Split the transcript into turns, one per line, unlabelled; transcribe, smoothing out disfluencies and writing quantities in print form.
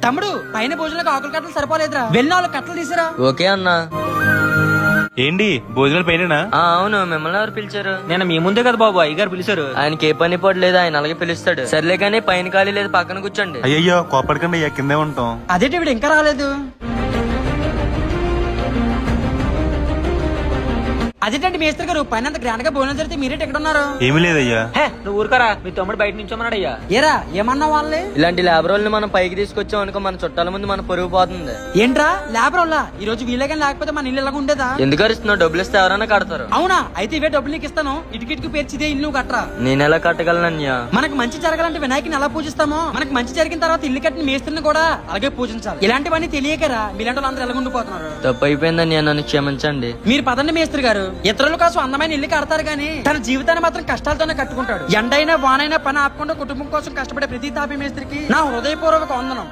తమ్ముడు పైన భోజనాలకు ఆకులు కట్టలు సరిపోలేదురా, వెళ్ళిన వాళ్ళు కట్టలు తీసిరా.
ఓకే అన్నా.
ఏంటి భోజనాలు పైన?
అవును, మిమ్మల్ని ఎవరు పిలిచారు?
నేను మీ ముందే కదా బాబు అయ్యగారు పిలిచారు.
ఆయనకి ఏ పని పోటీ లేదు, ఆయన అలాగే పిలుస్తాడు. సర్లే కానీ పైన ఖాళీ లేదు, పక్కన కూర్చోండి.
అయ్యయ్యో కోపడకండి అయ్యా, కిందే ఉంటాం.
అదేంటి వీడు ఇంకా రాలేదు? అదేంటండి మేస్త్రి గారు, పైన అంత గ్రాండ్ గా భోజనం జరిగితే మీరేంటి ఎక్కడ ఉన్నారు?
ఏమీ లేదయ్యా.
హే నువ్వు ఊరుకరా, మీ తమ్ముడు బయట నుంచోమన్నాడయ్యా.
ఏరా ఏమన్నా వాళ్ళే?
ఇలాంటి లేబరోల్ని మనం పైకి తీసుకొచ్చాం అనుకో, మన చుట్టాల ముందు మన పొరుగు పోతుంది.
ఏంట్రా లేబర్ వాళ్ళ ఈ రోజు వీళ్ళే కానీ లేకపోతే మన ఇల్లు ఎలాగ ఉండేదా?
ఎందుకు అరుస్తున్నావు? డబ్బులు ఇస్తే ఎవరైనా కడతారు.
అవునా? అయితే ఇవే డబ్బులు నీకు ఇస్తాను, ఇటుకిటికి పేర్చిదే ఇల్లు కట్టరా.
నేను ఎలా కట్టగలనన్యా?
మనకు మంచి జరగాలంటే వినాయకుని ఎలా పూజిస్తామో, మనకు మంచి జరిగిన తర్వాత ఇల్లు కట్టిన మేస్త్రిని కూడా అలాగే పూజించాలి. ఇలాంటివన్నీ తెలియకరా మీలాంటి వాళ్ళు అందరూ ఎలా ఉండిపోతున్నారు.
తప్పు అయిపోయిందని నన్ను క్షమించండి.
మీరు పదండి మేస్త్రి గారు, ఇతరుల కోసం అందమైన ఇల్లు కడతారు గానీ తన జీవితాన్ని మాత్రం కష్టాలతోనే కట్టుకుంటాడు. ఎండైనా వానైనా పని ఆపకుండా కుటుంబం కోసం కష్టపడే ప్రతి తాపి మేస్త్రికి నా హృదయపూర్వక వందనం.